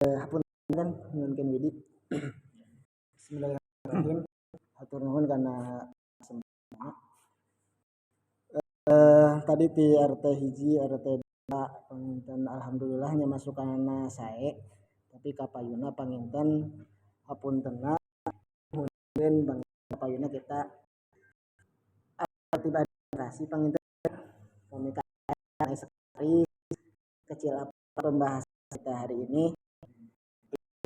Hapunten mungkin Widi. Bismillahirrahmanirrahim. Hatur nuhun karena tadi di RT hiji RT 2 panginten alhamdulillahnya masukanana sae tapi kapayuna panginten hapuntenna mungkin bang kapayuna kita aktivasi panginten pemikaran sekali kecil apa pembahasan kita hari ini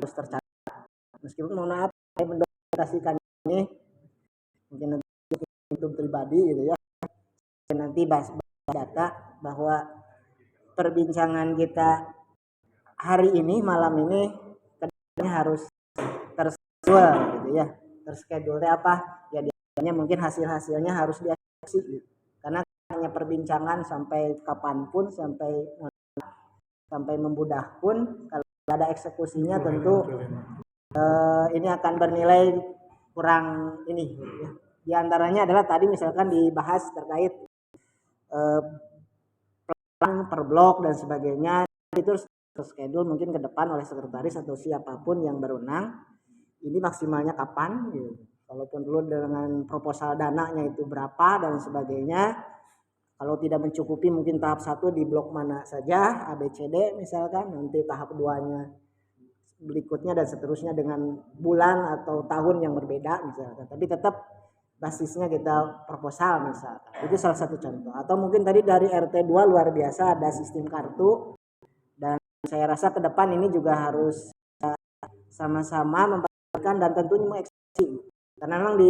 terus tercatat meskipun mohon maaf saya mendokumentasikan ini mungkin untuk pribadi gitu ya nanti bahas data bahwa perbincangan kita hari ini malam ini kedepannya harus terschedule gitu ya terschedule apa ya biasanya mungkin hasilnya harus dieksekusi gitu. Karena hanya perbincangan sampai kapanpun sampai membudah pun kalau ada eksekusinya tentu ini akan bernilai kurang ini gitu ya. Di antaranya adalah tadi misalkan dibahas terkait plan per blok dan sebagainya itu schedule mungkin ke depan oleh sekretaris atau siapapun yang berwenang ini maksimalnya kapan gitu. Kalaupun dulu dengan proposal dananya itu berapa dan sebagainya kalau tidak mencukupi mungkin tahap 1 di blok mana saja ABCD misalkan nanti tahap 2-nya berikutnya dan seterusnya dengan bulan atau tahun yang berbeda misalkan tapi tetap basisnya kita proposal misalkan itu salah satu contoh atau mungkin tadi dari RT 2 luar biasa ada sistem kartu dan saya rasa ke depan ini juga harus sama-sama memperhatikan dan tentunya mengeksekusi karena memang di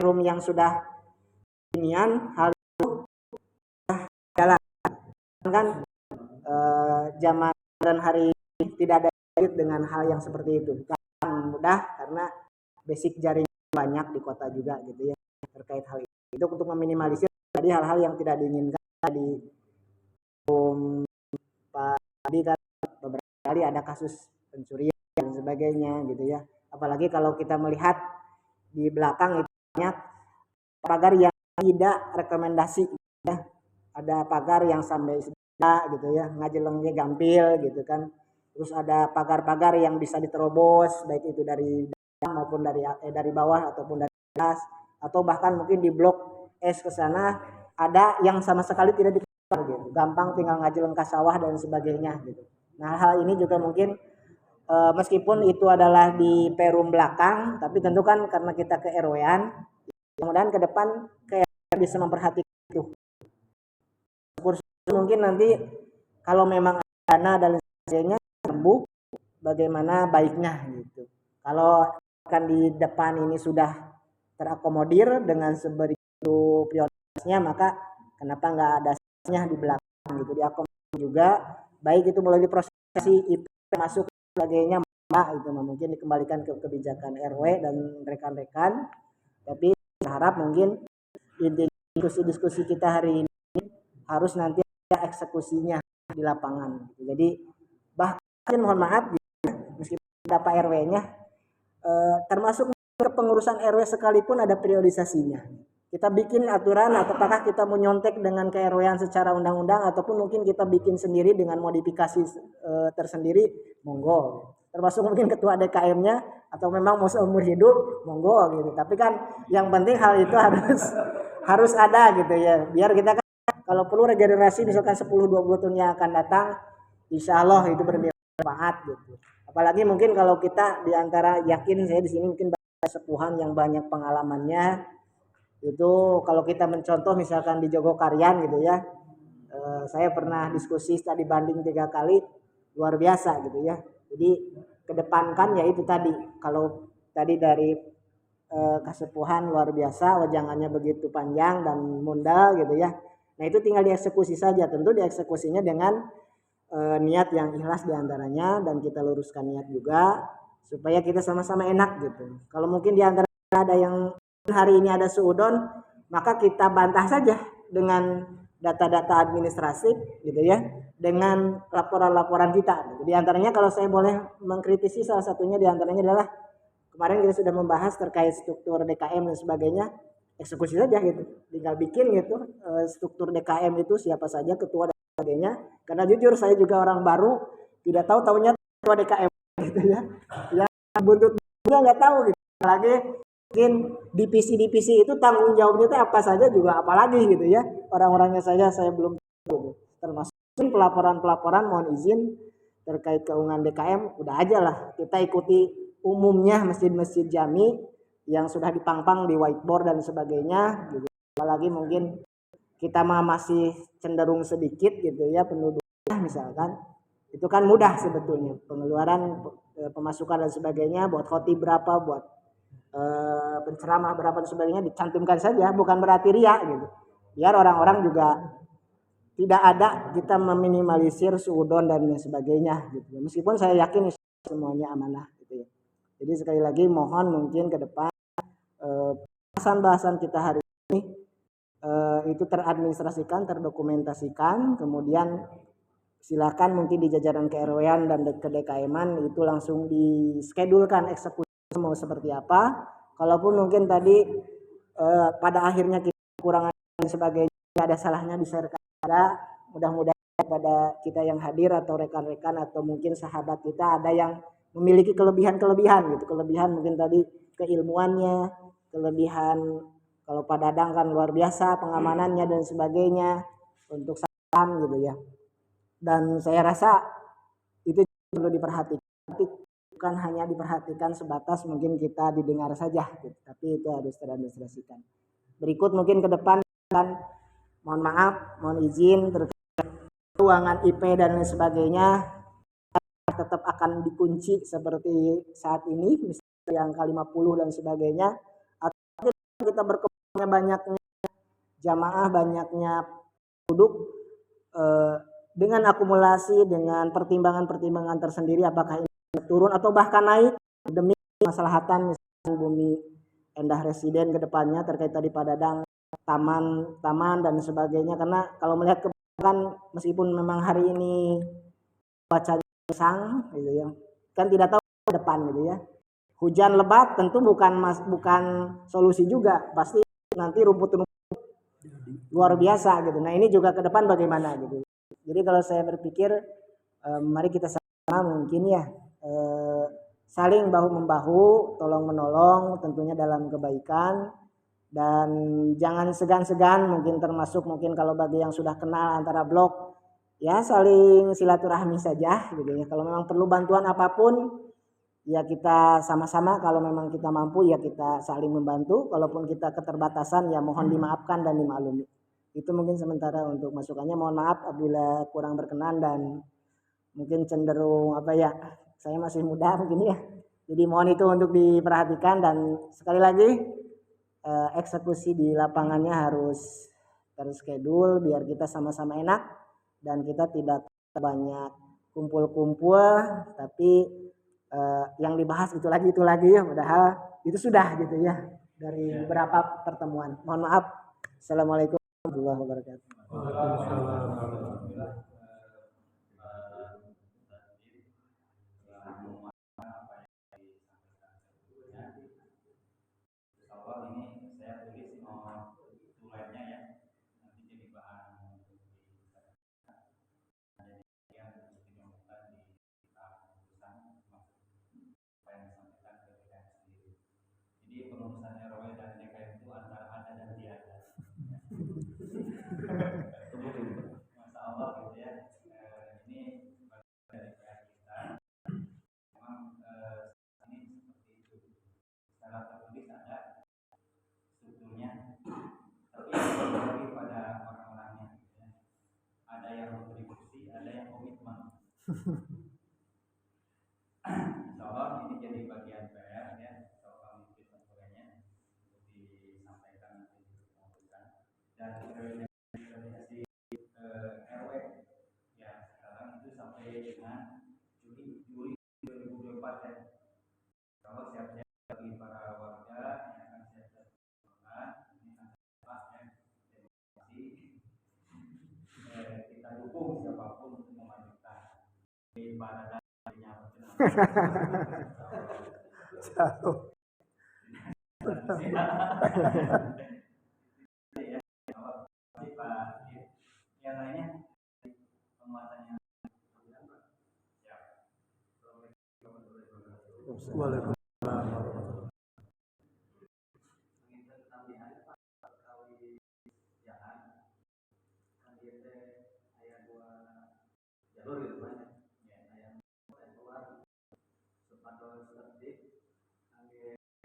perum yang sudah inian hal itu jalan kan zaman dan hari ini tidak ada dengan hal yang seperti itu kan mudah karena basic jaringan banyak di kota juga gitu ya terkait hal itu untuk meminimalisir tadi hal-hal yang tidak diinginkan di tadi kan beberapa kali ada kasus pencurian dan sebagainya gitu ya apalagi kalau kita melihat di belakang itu banyak pagar yang tidak rekomendasi ya ada pagar yang sampai gitu ya ngajelengnya gampil gitu kan terus ada pagar-pagar yang bisa diterobos baik itu dari dalam maupun dari bawah ataupun dari atas atau bahkan mungkin di blok S ke sana ada yang sama sekali tidak dikejar gitu gampang tinggal ngajeleng ke sawah dan sebagainya gitu nah hal ini juga mungkin meskipun itu adalah di perum belakang tapi tentu kan karena kita ke RW-an mudah-mudahan ke depan bisa memperhatikan itu mungkin nanti kalau memang dana dan sebagainya rembuk bagaimana baiknya gitu kalau kan di depan ini sudah terakomodir dengan sebegitu prioritasnya maka kenapa nggak ada sisanya di belakang gitu diakomodir juga baik itu mulai diprosesi IP masuk sebagainya itu mungkin dikembalikan ke kebijakan RW dan rekan-rekan tapi harap mungkin inti diskusi kita hari ini harus nanti ada eksekusinya di lapangan jadi bahkan mohon maaf meskipun ada Pak RW-nya termasuk kepengurusan RW sekalipun ada priorisasinya kita bikin aturan apakah kita mau nyontek dengan ke-RW-an secara undang-undang ataupun mungkin kita bikin sendiri dengan modifikasi tersendiri monggo termasuk mungkin ketua DKM-nya atau memang mau seumur hidup monggo gitu tapi kan yang penting hal itu harus ada gitu ya biar kita kan kalau perlu regenerasi misalkan 10-20 tahun yang akan datang, insya Allah itu bermanfaat gitu. Apalagi mungkin kalau kita diantara yakin saya di sini mungkin banyak sepuhan yang banyak pengalamannya itu kalau kita mencontoh misalkan di Jogokarian gitu ya, saya pernah diskusi tadi banding 3 kali luar biasa gitu ya. Jadi kedepankan ya itu tadi kalau tadi dari kesepuhan luar biasa, wajangannya begitu panjang dan mundal gitu ya. Nah itu tinggal dieksekusi saja, tentu dieksekusinya dengan niat yang ikhlas diantaranya dan kita luruskan niat juga supaya kita sama-sama enak gitu. Kalau mungkin diantara ada yang hari ini ada suudon, maka kita bantah saja dengan data-data administratif gitu ya, dengan laporan-laporan kita. Di antaranya kalau saya boleh mengkritisi salah satunya diantaranya adalah kemarin kita sudah membahas terkait struktur DKM dan sebagainya, eksekusi saja gitu, tinggal bikin gitu struktur DKM itu siapa saja ketua dan sebagainya. Karena jujur saya juga orang baru, tidak tahu tahunya ketua DKM gitu ya, yang buntutnya nggak tahu gitu. Lagi mungkin divisi-divisi itu tanggung jawabnya itu apa saja juga apalagi gitu ya, orang-orangnya saja saya belum tahu gitu. Termasuk pelaporan-pelaporan mohon izin terkait keuangan DKM udah aja lah kita ikuti umumnya masjid-masjid jami yang sudah dipangpang di whiteboard dan sebagainya gitu. Apalagi mungkin kita masih cenderung sedikit gitu ya penduduknya misalkan, itu kan mudah sebetulnya pengeluaran pemasukan dan sebagainya, buat khotib berapa, buat penceramah berapa dan sebagainya dicantumkan saja, bukan berarti ria gitu, biar orang-orang juga tidak ada kita meminimalisir suudon dan sebagainya gitu. Meskipun saya yakin semuanya amanah gitu ya. Jadi sekali lagi mohon mungkin ke depan bahasan-bahasan kita hari ini itu teradministrasikan, terdokumentasikan, kemudian silakan mungkin di jajaran KRW-an dan ke DKM-an itu langsung diskedulkan eksekusi mau seperti apa. Kalaupun mungkin tadi pada akhirnya kita kekurangan dan sebagainya ada salahnya diserahkan ada, mudah-mudahan pada kita yang hadir atau rekan-rekan atau mungkin sahabat kita ada yang memiliki kelebihan-kelebihan gitu, kelebihan mungkin tadi keilmuannya, kelebihan kalau Pak Dadang kan luar biasa pengamanannya dan sebagainya untuk saham gitu ya. Dan saya rasa itu perlu diperhatikan, tapi bukan hanya diperhatikan sebatas mungkin kita didengar saja gitu, tapi itu harus teradministrasikan. Berikut mungkin ke depan kan mohon maaf, mohon izin terkait keuangan IP dan lain sebagainya tetap akan dikunci seperti saat ini misalnya yang K50 dan sebagainya, atau kita berkembangnya banyaknya jamaah, banyaknya penduduk dengan akumulasi dengan pertimbangan-pertimbangan tersendiri apakah ini turun atau bahkan naik demi kemaslahatan misalnya Bumi Endah Residen ke depannya terkait tadi Pak Dadang taman dan sebagainya. Karena kalau melihat kebanyakan meskipun memang hari ini bacanya sang gitu ya, kan tidak tahu ke depan gitu ya. Hujan lebat tentu bukan solusi juga, pasti nanti rumput luar biasa gitu. Nah ini juga ke depan bagaimana gitu. Jadi kalau saya berpikir mari kita sama mungkin ya saling bahu membahu, tolong menolong tentunya dalam kebaikan. Dan jangan segan-segan mungkin termasuk mungkin kalau bagi yang sudah kenal antara blok ya saling silaturahmi saja gitu ya. Kalau memang perlu bantuan apapun ya kita sama-sama, kalau memang kita mampu ya kita saling membantu, kalaupun kita keterbatasan ya mohon dimaafkan dan dimaklumi. Itu mungkin sementara untuk masukannya, mohon maaf apabila kurang berkenan dan mungkin cenderung apa ya, saya masih muda mungkin ya, jadi mohon itu untuk diperhatikan. Dan sekali lagi eksekusi di lapangannya harus terschedule biar kita sama-sama enak dan kita tidak banyak kumpul-kumpul tapi yang dibahas itu lagi ya, padahal itu sudah gitu ya dari beberapa pertemuan. Mohon maaf. Assalamualaikum warahmatullahi wabarakatuh. Jadi pengurusan RW dan DKM itu antara ada dan tiada. Insyaallah ini jadi bagian PR ya, kalau kami bisa sebagainya untuk disampaikan nanti disampaikan dan realisasi RW ya sekarang itu sampai dengan Juli 2024 ya. Kalau siap-siap bagi para warga yang akan siap-siap ini adalah ya demokrasi kita dukung siapapun untuk memajukan ibadah yang lainnya penguatannya jalur gitu banyak ya yang keluar sepatu seperti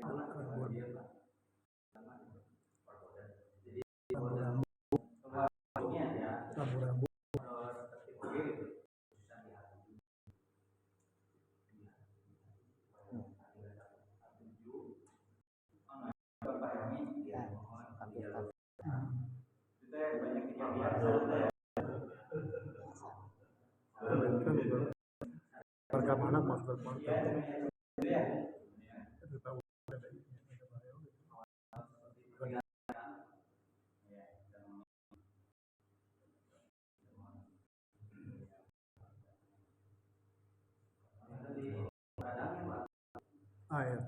anak dia pak jadi keluarnya ya terus tertipu gitu bisa dihati Bapak Yomi ya mohon kita banyak kejadian warga mana maksud air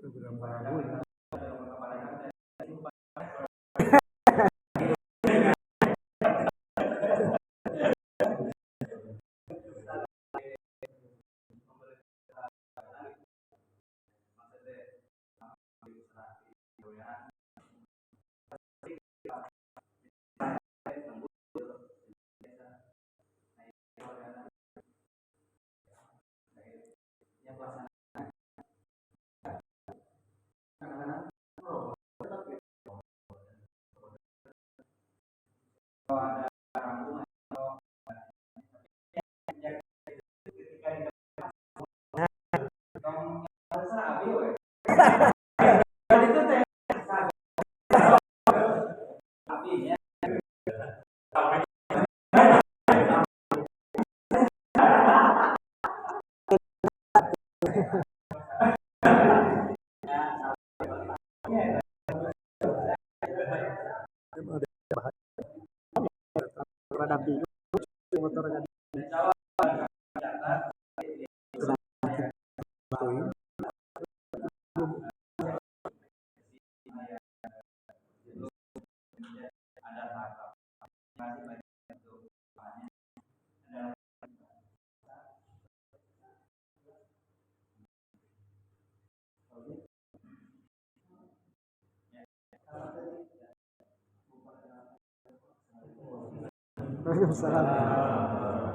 beberapa lagu ya Rada bingung motornya. Waalaikumsalam.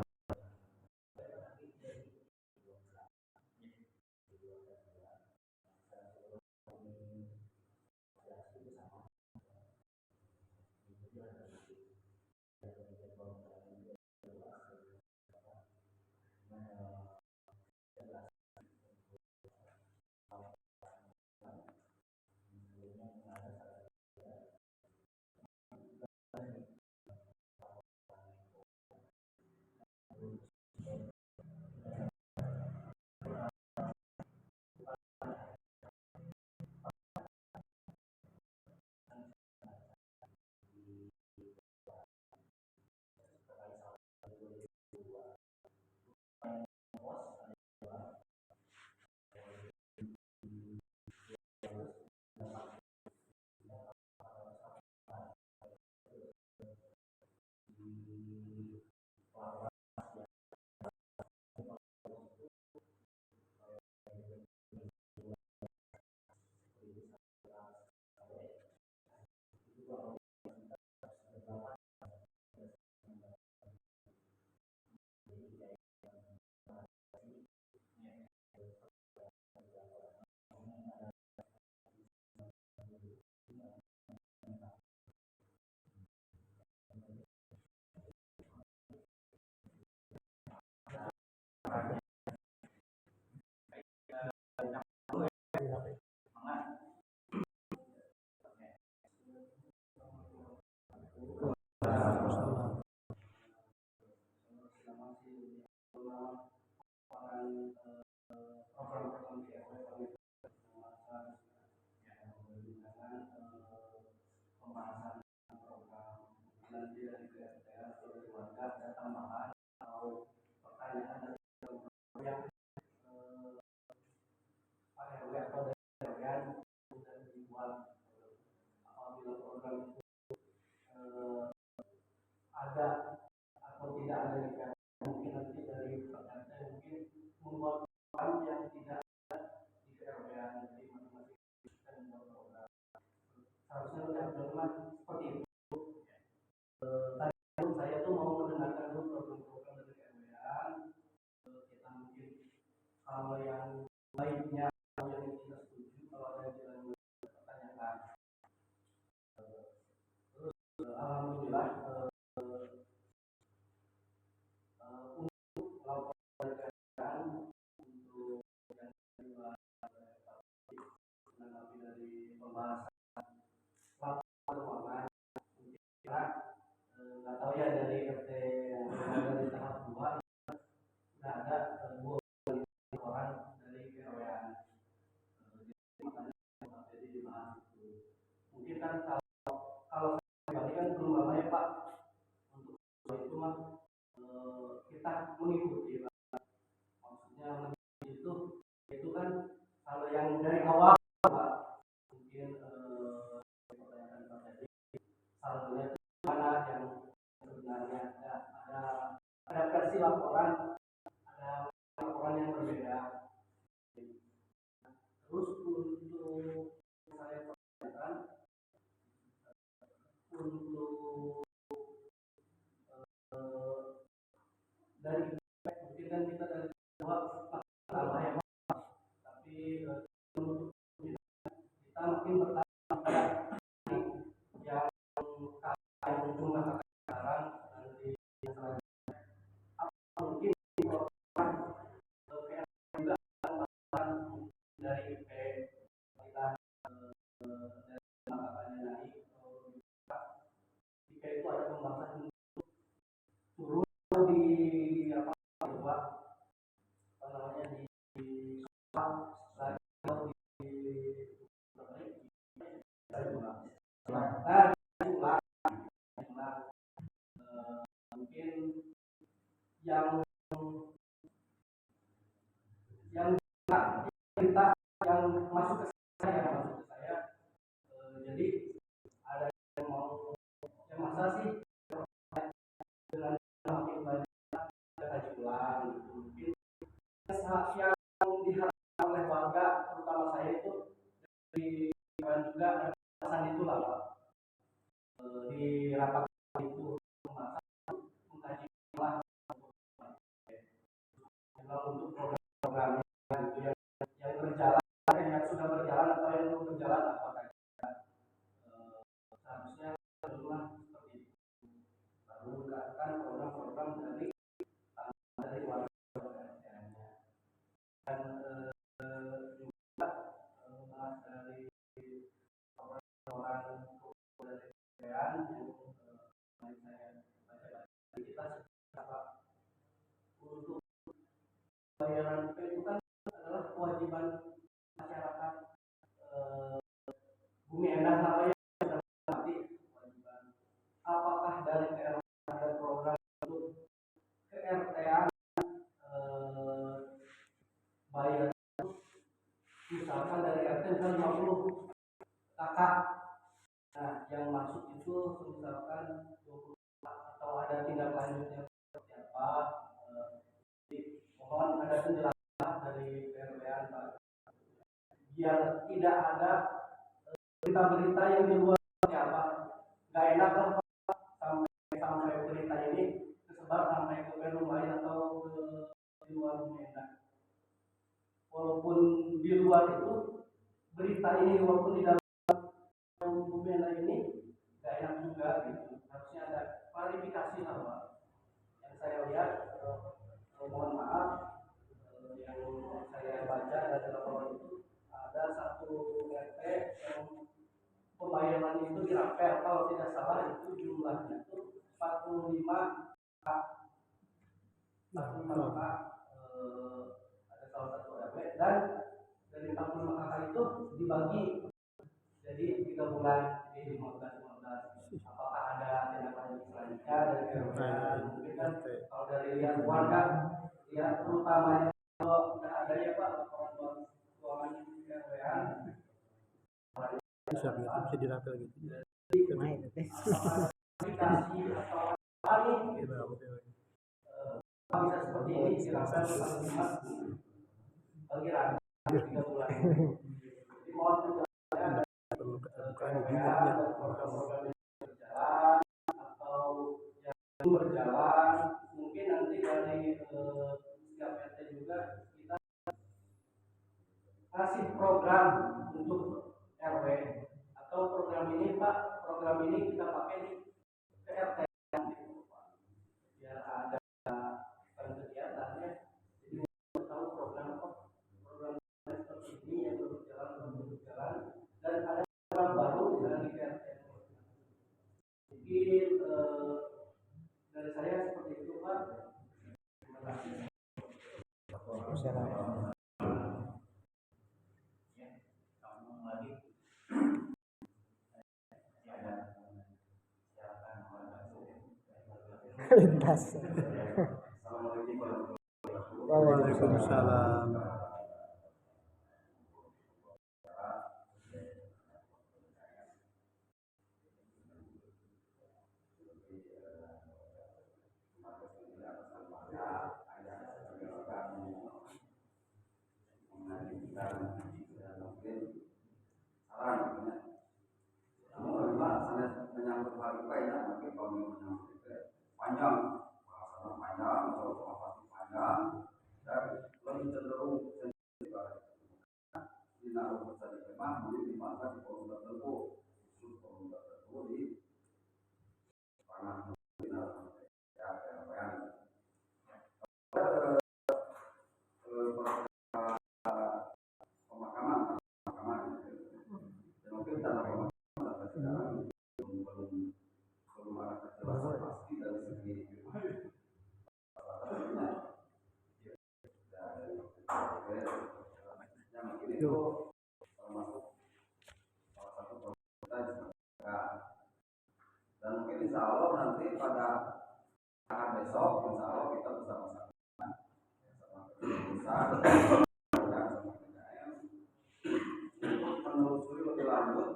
program-program di RW pembahasan program nanti dari PRT atau dari warga ada tambahan atau pertanyaan dari yang Pak RW atau dari RW sudah dibuat apabila program itu ada atau tidak ada di PRT, mungkin nanti dari PRT mungkin membuat program yang tidak ada di RW jadi masing-masing dan membuat program harusnya teman-teman seperti itu. Tadi saya tuh mau mendengarkan dulu program-program dari RW-an, kita mungkin kalau yang baiknya atau yang kita setuju, kalau ada yang ditanyakan. Terus alhamdulillah untuk laporan RW-an untuk yang menanggapi dari pembahasan laporan keuangan nggak tahu ya dari RT yang dari tahap 2 sudah ada 2 orang dari RW-an. Jadi dibahas itu. Mungkin kan kalau saya pribadi kan belum lama ya Pak untuk itu mah kita mengikuti Pak. Maksudnya mengikuti itu kan kalau yang dari awal Pak mungkin pertanyaan terjadi saldonya mana yang sebenarnya ada versi laporan, ada laporan yang berbeda. Terus untuk saya pertanyakan untuk dari mungkin kan kita dari dua lama ya Pak, tapi untuk kita makin bertambah yang jumlah sekarang nanti mungkin juga dari IP kita dari angkatannya naik jika itu ada pembahasan turun di apa namanya di mungkin yang kita yang masuk ke saya jadi ada yang mau yang masa sih dengan makin banyak kaji ulang gitu. Mungkin yang diharapkan oleh warga terutama saya itu di juga ada pembahasan itu lah Pak di rapat itu pembahasan mengkaji ulang untuk program-program itu yang berjalan yang sudah berjalan atau yang belum berjalan apakah seharusnya semua seperti itu lalu menggunakan program-program dari warga dan juga bahas dari orang dari yang saya baca kita untuk bayaran itu kan adalah kewajiban masyarakat Bumi Endah namanya nanti kewajiban apakah dari RW ada program untuk ke RT-an bayar misalkan dari RT kan 50 kakak nah yang masuk itu misalkan 20 atau ada tindak lanjutnya seperti apa mohon ada penjelasan dari RW-an Pak biar tidak ada berita-berita yang di luar seperti apa nggak enak lah Pak sampai berita ini tersebar sampai ke Bandung lain atau ke di luar Medan walaupun di luar itu berita ini walaupun di dalam Bumena ini nggak enak juga gitu harusnya ada klarifikasi lah Pak yang saya lihat mohon maaf yang saya baca dari laporan itu ada satu RT yang pembayaran itu dirapel kalau tidak salah itu jumlahnya itu 45 45 kakak, ada salah satu RW, dan dari 45 kakak itu dibagi jadi 3 bulan, jadi 15. Apakah ada tindak lanjut selanjutnya dari RW? Mungkin kan kalau dari lihat warga, ya terutamanya kalau adanya Pak laporan keuangan RW-an bisa dirata gitu. Main teh. aplikasi atau apa nih Iya, bisa seperti ini silakan Mas bagi rata 3 bulan. Jadi mohon penjelasannya perlu keterbukaan juga ya, ya. program-program yang berjalan atau yang belum berjalan, mungkin nanti dari setiap RT juga kita kasih program untuk RW atau program ini Pak, program ini kita pakai di ke RT biar ada kegiatannya, jadi kita tahu program apa, program seperti ini yang belum berjalan dan ada program baru misalnya di RT. Mungkin dari saya seperti itu Pak. Terima kasih. Ya, kamu lagi ada silakan. Lintas. Waalaikumsalam. Panjang, panjang, panjang, dan lebih cenderung dinaruh besar di kemah, di mana di kolom tertentu, khusus kolom tertentu di panah dinaruh ya pemakaman, dan mungkin tanah pemakaman belum ada kejelasan pasti dari segi yang mungkin itu termasuk salah satu prioritas dan mungkin insya Allah nanti pada saat besok insya Allah kita bersama-sama sama menelusuri lebih lanjut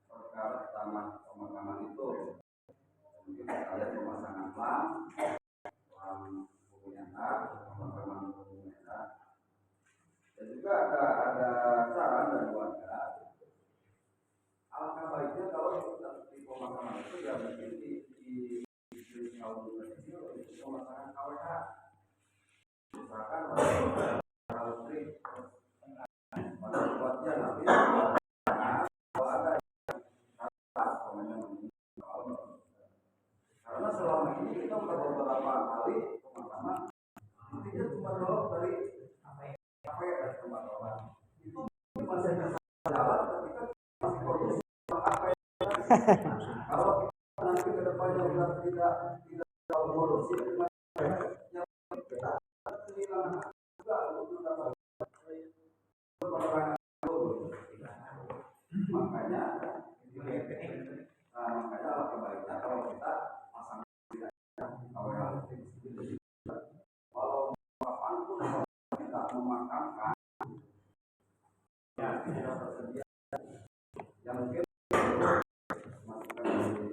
perkara tanah pemakaman itu, mungkin ada pemasangan lam penyangga pemakaman penyangga, dan juga ada saran dari warga. Alangkah baiknya kalau di pemakaman itu ya mungkin di kaum kecil itu pemasangan KWH, misalkan listrik pada buatnya nanti kalau ada karena selama ini kita sudah beberapa kali pemakaman intinya cuma dorong dari apa ya dari pemakaman itu masih bisa jalan ketika masih kondusif apa kalau nanti ke depannya sudah tidak kondusif kita kehilangan juga untuk dapat penerangan makanya alangkah baiknya kalau kita pasang walau kapanpun kita memakamkan ya tidak tersedia yang mungkin masukkan di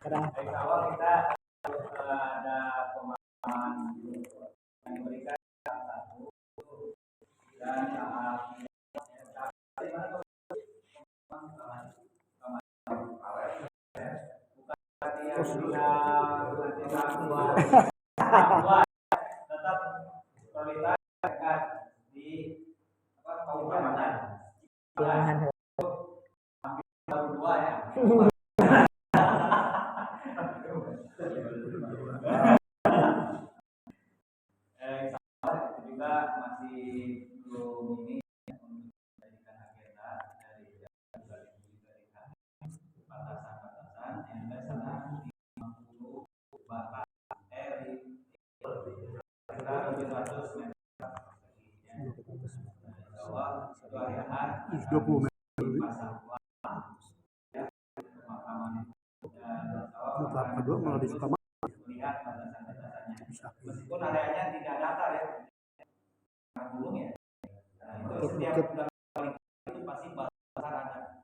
Dari awal kita ada pemahaman yang diberikan satu dan tetap prioritas dekat di kabupaten. Baru 2 ya. bahwa itu hari Ahad 20 meter. di pasar Tua ya pemakaman dan Tahap kedua malah di Sukama. melihat batasan-batasannya meskipun areanya tidak datar ya gunung ya itu setiap bulan kali itu pasti batasan ada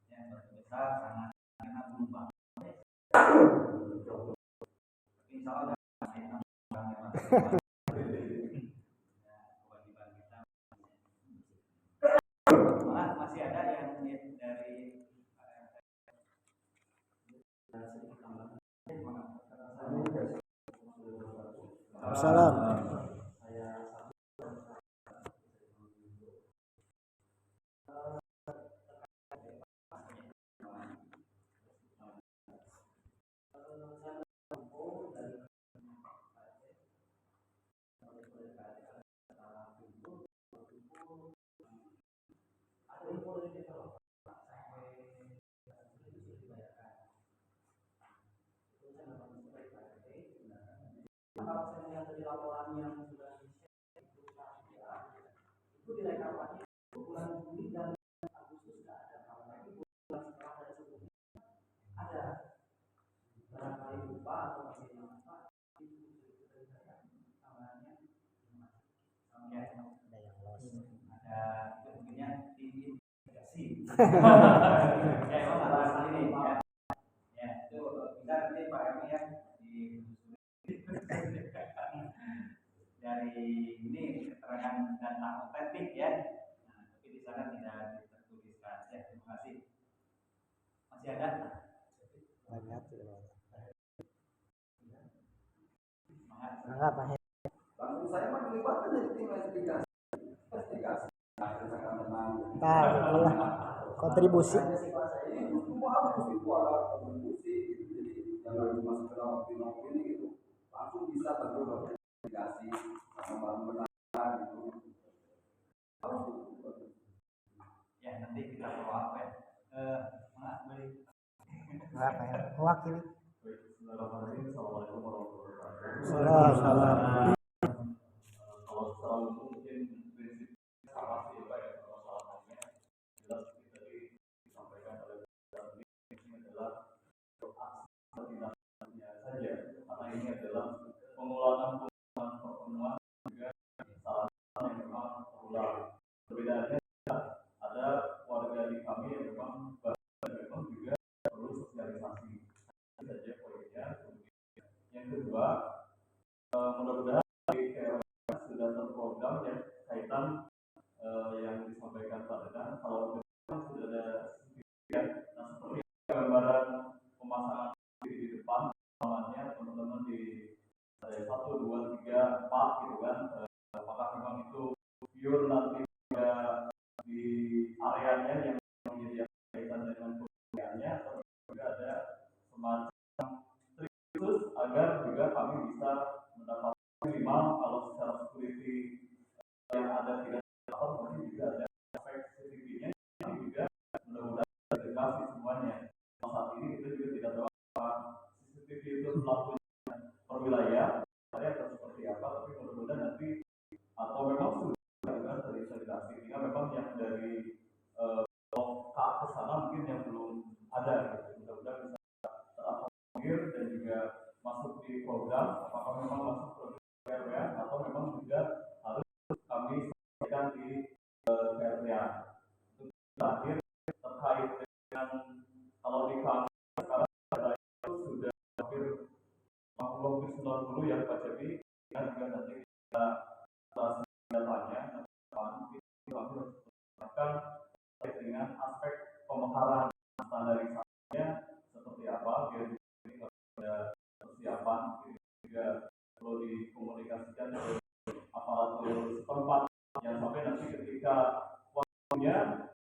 yang besar sangat karena gunung banget tapi insya Allah masih ada yang dari Salam. Kalau saya melihat dari laporan yang sudah itu direkapannya bulan Juli dan Agustus nggak ada, kalau itu bulan setelah dari sebelumnya ada barangkali lupa atau masih apa itu dari saya tambahannya ya ada yang los ada itu mungkinnya diinvestigasi ya emang ada hal ini ya ya itu bisa nanti Pak Emi ya dari ini keterangan data otentik ya. Nah, tapi di sana tidak dituliskan. Ya, terima kasih. Masih ada? Banyak. Semangat, Pak. Langsung saya mah dilibatkan dari tim investigasi. Nah, itulah kontribusi. Ini semua harus itu ada kontribusi gitu. Jadi jangan cuma sekedar opini gitu. Langsung bisa terjun investigasi sama benar gitu. Harus itu. Ya, nanti kita follow up ya. Mas beli. Apa ya? Mewakili. Bismillahirrahmanirrahim. Assalamualaikum warahmatullahi wabarakatuh. Salam. Kalau secara umum mungkin prinsip sama sih Pak ya permasalahannya. Jelas seperti tadi disampaikan oleh Pak ini adalah aksi tindakannya saja. Karena ini adalah pengulangan pertemuan juga kesalahan yang memang terulang. Perbedaannya ada warga di kami yang memang juga perlu sosialisasi saja poinnya. Yang kedua, mudah-mudahan di KRW sudah terprogram yang kaitan yang disampaikan Pak Dedan. Kalau sudah ada ya, nah seperti gambaran pemasangan di depan, namanya teman-teman di 1, 2, 3, 4 gitu kan. Apakah memang itu pure nanti di areanya yang menjadi kaitan dengan pekerjaannya atau juga ada semacam khusus agar juga kami bisa mendapatkan minimal kalau secara security yang ada tidak dapat mungkin juga ada efek CCTV-nya ini juga mudah-mudahan edukasi semuanya. Saat ini kita juga tidak tahu apa CCTV itu berlakunya per wilayah atau seperti apa, tapi mudah-mudahan nanti atau memang sudah juga teridentifikasi sehingga memang yang dari blok K ke sana mungkin yang belum ada gitu. Mudah-mudahan bisa terakomodir dan juga masuk di program, apakah memang masuk ke KRW atau memang juga harus kami sampaikan di KRW. Itu terakhir terkait dengan kalau di kami sekarang data itu sudah hampir 50-90 ya Pak Cepi, dan juga nanti kita atas datanya nanti kami harus melakukan terkait dengan aspek pemekaran standarisasinya seperti apa biar ada persiapan juga perlu dikomunikasikan dengan aparatur setempat yang sampai nanti ketika waktunya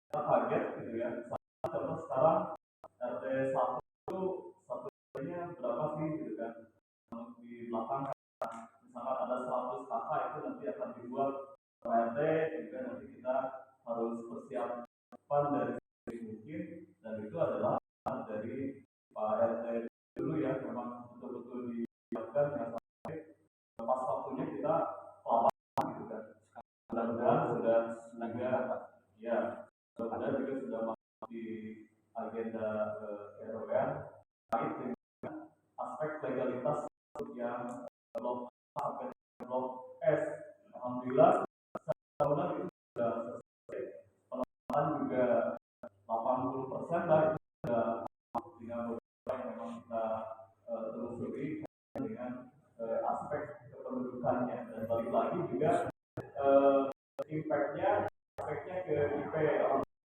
kita kaget gitu ya. Contoh sekarang RT 1 itu satu nya berapa sih gitu kan, di belakang misalkan ada 100 kakak itu nanti akan dibuat RT juga nanti kita harus persiapan dari mungkin dan itu adalah dari Pak RT dulu ya, memang betul-betul disiapkan yang sampai pas waktunya kita kelaparan gitu kan. Mudah-mudahan sudah Anda juga sudah masuk di agenda RWR terkait dengan aspek legalitas yang blok A sampai blok S. Alhamdulillah tahunan itu sudah selesai. Penolakan juga 80% lah itu sudah dengan beberapa yang memang kita telusuri dengan aspek kependudukannya, dan balik lagi juga impactnya ke IP.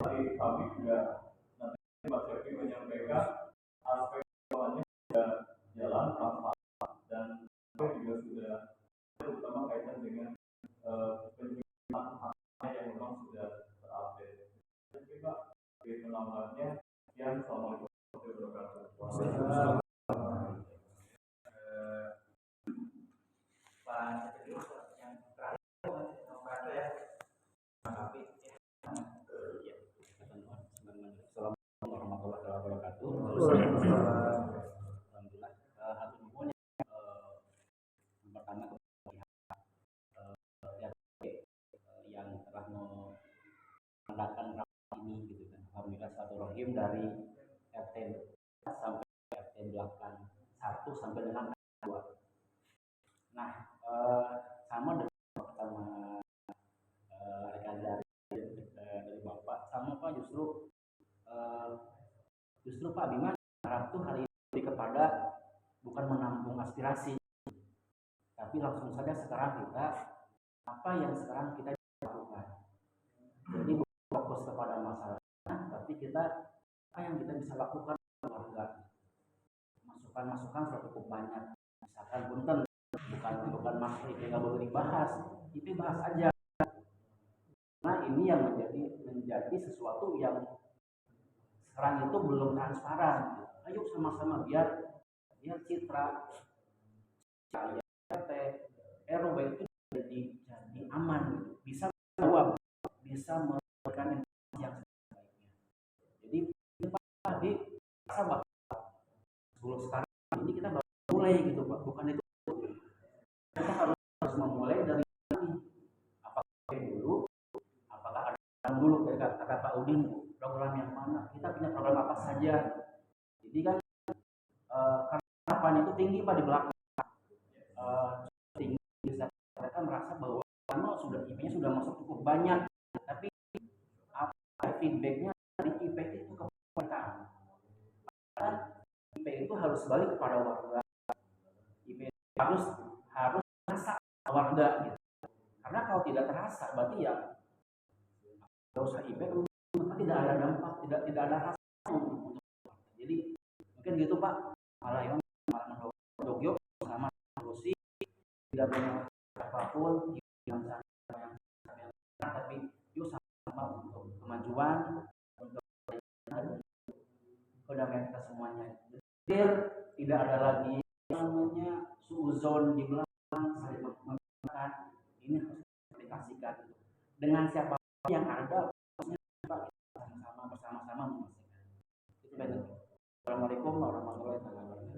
Dari kami juga nanti Pak Cepi menyampaikan aspek keuangannya sudah jalan transparan, dan juga sudah terutama kaitan dengan penjualan yang memang sudah terupdate. Mungkin Pak, sebagai penambahannya, sekian. Assalamualaikum warahmatullahi wabarakatuh. Assalamualaikum warahmatullahi wabarakatuh. Alhamdulillah, hatur nuhun yang pertama yang telah mengadakan rapat ini gitu kan. Alhamdulillah satu rohim dari RT sampai RT 81 sampai dengan 2. Nah, sama dengan pertama rekan dari Bapak, sama Pak, justru Pak Bima harap tuh hari ini lebih kepada bukan menampung aspirasi, tapi langsung saja sekarang kita apa yang sekarang kita lakukan. Jadi bukan fokus kepada masalahnya, tapi kita apa yang kita bisa lakukan keluarga. Masukan-masukan sudah cukup banyak. Misalkan punten bukan masalah itu nggak boleh dibahas, itu bahas aja. Nah ini yang menjadi sesuatu yang sekarang itu belum transparan. Ayo sama-sama biar citra RT RW itu jadi aman, bisa jawab, bisa memberikan informasi yang sebaiknya. Jadi Pak tadi rasa bahwa sebelum sekarang ini kita baru mulai gitu Pak, bukan itu. Kita harus memulai dari apakah dulu, apakah ada dulu kata Pak Udin, program yang mana, kita punya program apa saja. Jadi kan karena harapannya itu tinggi Pak di belakang, tinggi, mereka merasa bahwa sudah IP-nya sudah masuk cukup banyak, tapi apa feedbacknya dari IP itu ke kita. Karena IP itu harus balik kepada warga, IP harus terasa warga gitu. Karena kalau tidak terasa berarti ya nggak usah IP, maka tidak ada dampak, tidak ada hasil. Jadi mungkin gitu Pak, malah yang Jogyo sama solusi tidak banyak apapun yang tapi yuk sama untuk kemajuan, untuk kedamaian kita semuanya. Biar tidak ada lagi namanya suuzon di belakang, saling mengatakan ini harus diaplikasikan dengan siapa yang ada, bersama-sama memastikan. Itu benar. Assalamualaikum warahmatullahi wabarakatuh.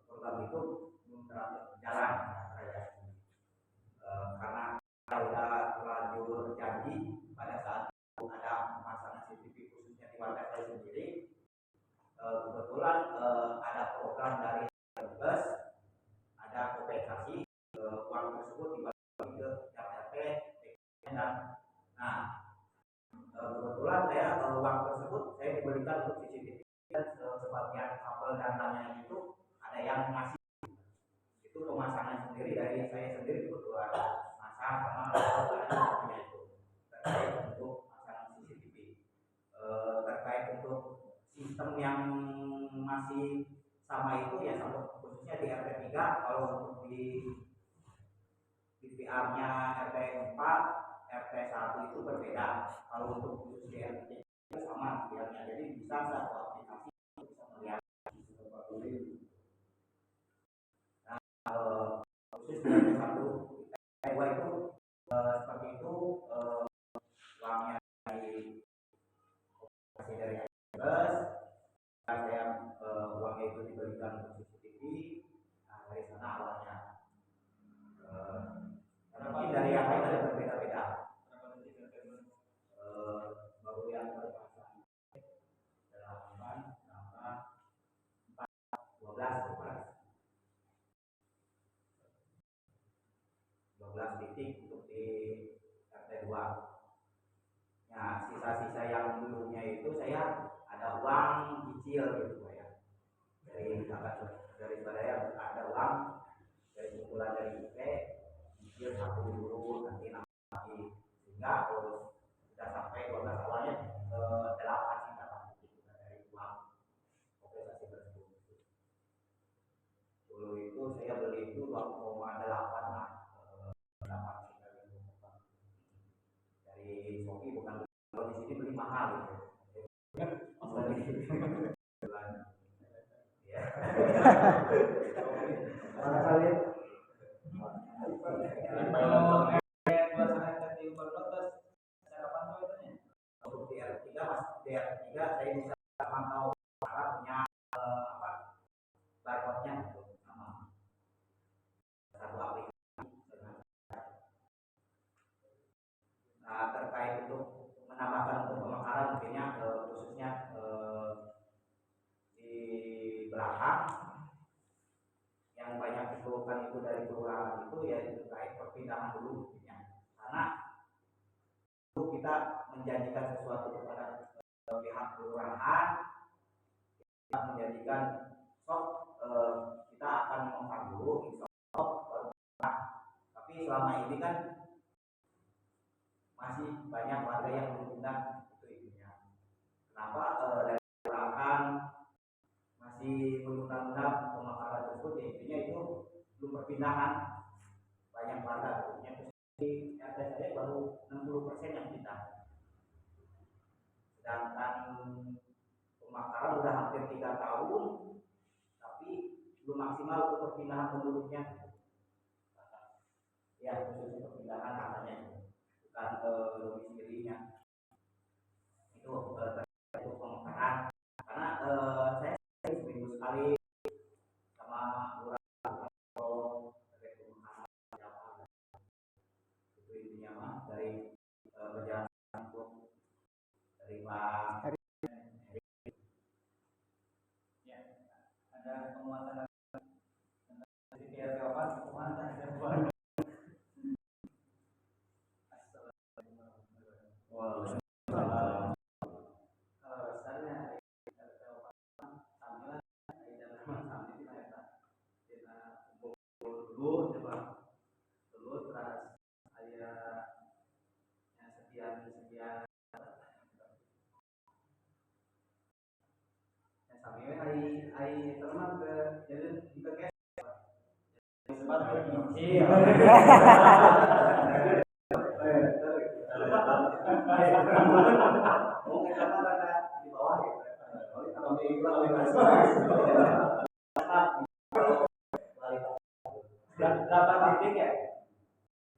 Program itu belum jalan karena kita sudah terlanjur janji pada saat itu ada pemasangan CCTV khususnya di warga saya sendiri. Kebetulan ada program dari Bus, ada kompensasi uang tersebut dibagi ke RT dan nah kebetulan saya uang tersebut saya diberikan untuk CCTV dan sebagian kabel dan lainnya itu ada yang masih itu pemasangan sendiri dari saya sendiri kebetulan masang sama PCR-nya RT 4, RT 1 itu berbeda. Kalau untuk khusus di RT itu sama PCR-nya. Jadi bisa satu aplikasi bisa melihat. Nah, khusus di RT 1, RT 2 itu seperti itu, uangnya dari bus, saya uangnya itu diberikan untuk CCTV. Nah, dari sana awalnya. Karena mungkin dari yang lain ada berbeda-beda. Baru yang berpasang 8 tambah 4 12 titik untuk di RT 2. Nah, sisa-sisa yang dulunya itu saya ada uang cicil gitu Pak ya. Dari saudara ada uang dari kumpulan dari IP, cicil 1 dulu nanti nambah lagi. Sehingga sudah sampai 12 awalnya 8 sisa dari uang kompensasi tersebut. Dulu itu saya beli itu 2,8 lah. Dari Shopee, bukan kalau di sini beli mahal gitu. Untuk DR3 saya bisa mantau punya barcode-nya sama satu aplikasi. Nah, terkait untuk menambahkan untuk pemekaran mungkinnya khususnya di belakang yang banyak dikeluhkan itu dari kelurahan itu ya terkait perpindahan dulu mungkinnya. Karena itu kita menjanjikan sesuatu kepada pihak kelurahan, kita menjanjikan kita akan mengangkat dulu insya Allah baru. Tapi selama ini kan masih banyak warga yang belum pindah, itu intinya. Kenapa dari kelurahan masih menunda-nunda pemekaran tersebut? Ya intinya itu belum perpindahan. Banyak warga tentunya di RT saya baru 60% yang pindah. Sedangkan pemekaran udah hampir 3 tahun, tapi belum maksimal untuk perpindahan penduduknya. Ya, khusus perpindahan katanya, bukan domisilinya. Itu terkait pemekaran. Karena saya seminggu sekali sama lurah terkait pemekaran itu intinya mah dari perjalanan dari Pak. Ya, ada penguatan dari pihak kawan penguatan ada buat. Hari teman ke jadi kita kayak sempat iya mau kita ada di bawah ya kalau di delapan titik ya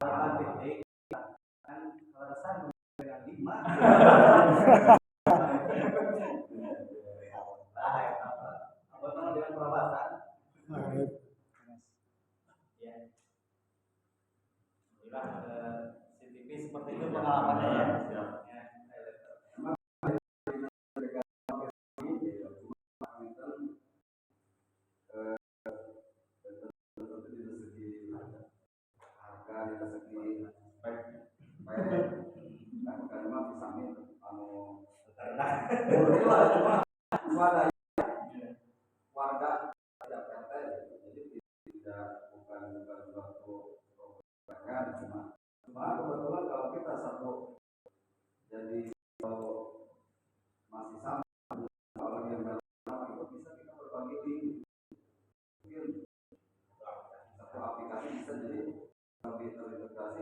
8 titik kan alasan dengan 5 dengan perabatan. Ya. CCTV seperti itu pengalamannya ya. Warga tidak percaya, jadi tidak bukan suatu perbedaan, cuma kebetulan kalau kita satu jadi masih sama orang yang sama itu bisa kita berbagi link, mungkin satu aplikasi bisa jadi lebih terintegrasi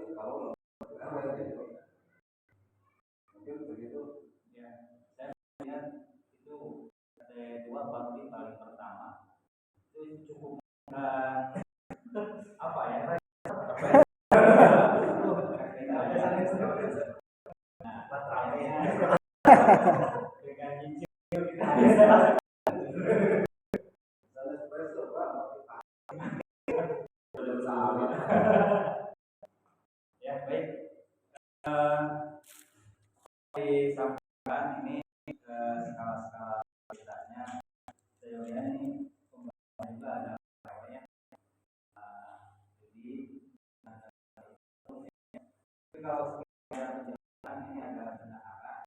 apa ya? Dengan nyicil kita ya baik. Disampaikan ini skala-skala ceritanya sejauhnya ini pembahasan juga ada namanya jadi tapi kalau sekian penjelasan ini ada arah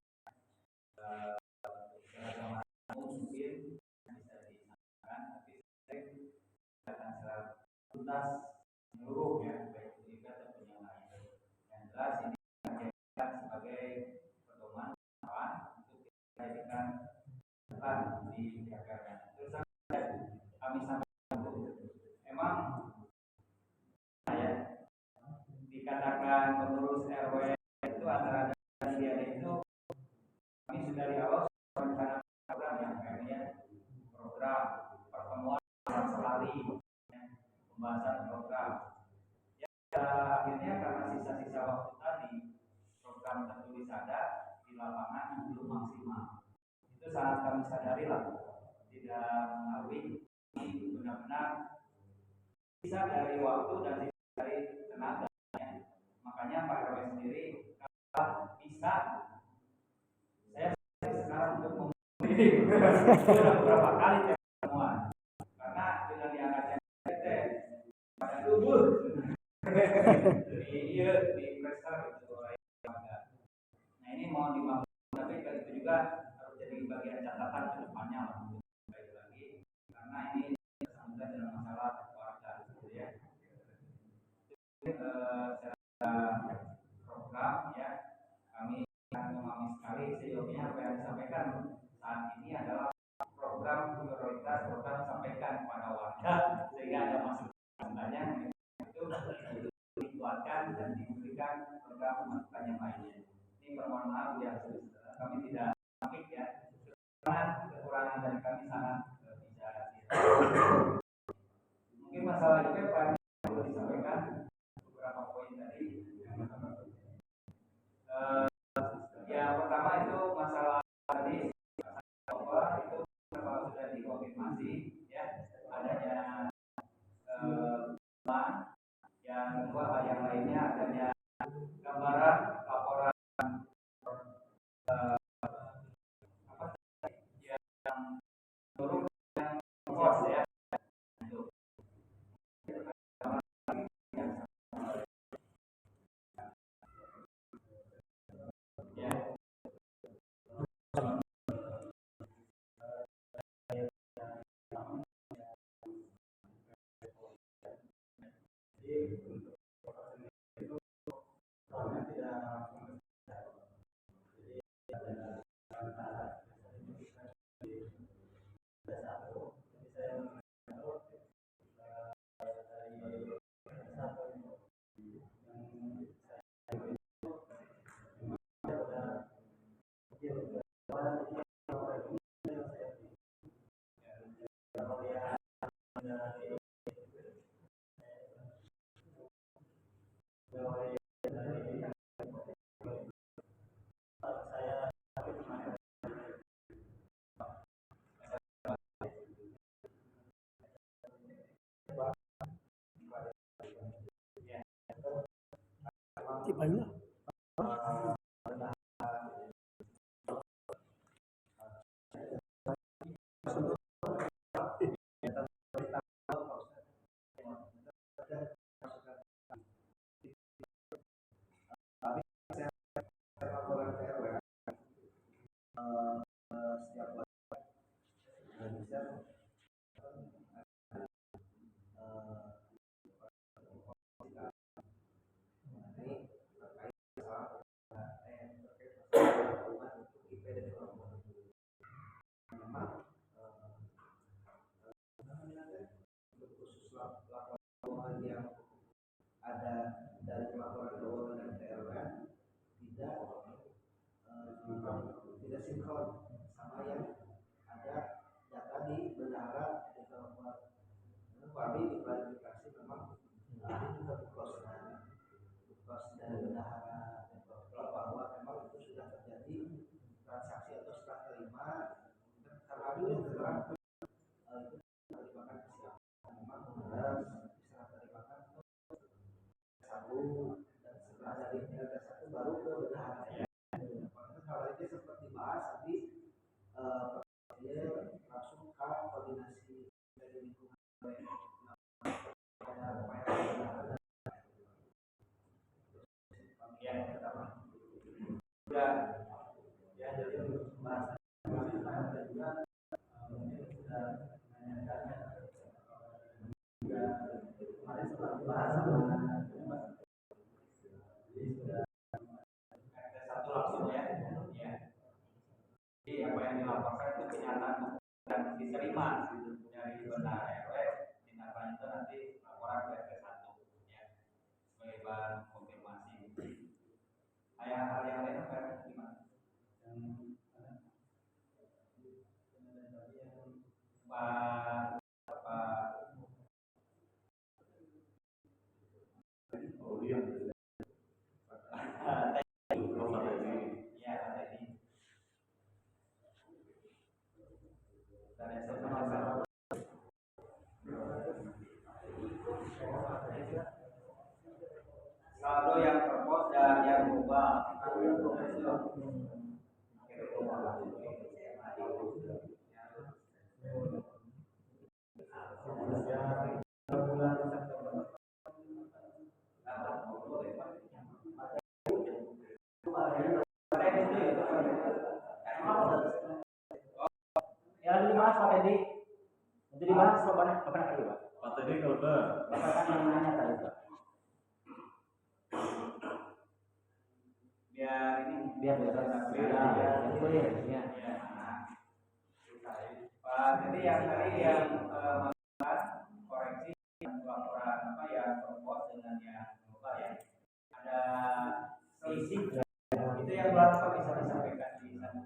secara mungkin bisa disampaikan tapi saya akan secara tuntas menyeluruh ya baik pendidikan ataupun yang lain yang jelas ini dijadikan sebagai pedoman untuk dijadikan di DPR. Terus kami sampaikan memang ya dikatakan pengurus RW itu antara dia itu kami sudah di awal rencana program yang kayaknya program pertemuan sekali pembahasan program ya akhirnya karena sisa-sisa waktu tadi program tertulis ada di lapangan belum maksimal itu sangat kami sadari lah tidak mengawin benar-benar bisa dari waktu dan sisa dari tenaga ya. Makanya Pak RW sendiri kalau bisa saya sekarang untuk memilih sudah beberapa kali pertemuan karena dengan diangkatnya PT pada tubuh iya di pressure itu nah ini mau dibangun tapi itu juga harus jadi bagian catatan ke depannya lah baik lagi karena ini bersangkutan dengan masalah keluarga gitu ya secara program ya kami akan memahami sekali sejauhnya apa yang disampaikan saat ini adalah program prioritas program sampaikan kepada warga sehingga ada masukan banyak itu dikuatkan dan diberikan program masukan yang lainnya ini permohonan maaf ya kami tidak sakit ya kekurangan dari kami sangat bisa mungkin masalah itu Pak perlu disampaikan beberapa poin tadi yang pertama itu masalah tadi itu kalau sudah dikonfirmasi ya adanya yang kedua hal yang lainnya adanya gambaran laporan yang turun yang luas ya Banyak. tidak sinkron sama yang ada data di bendahara di kami ya hal yang lain apa gimana? Pak apa Oh iya. ya tadi dan SMA saldo yang terpos dan yang global. Ya dibahas Pak Teddy. Nanti dibahas Bapak tadi Pak. Pak Teddy kalau udah Bapak kan yang nanya tadi Pak. Biar bisa clear ya. Pak Teddy yang tadi yang melakukan koreksi laporan apa yang terpos dengan yang global ya. Ada selisih itu yang berapa bisa disampaikan di sana?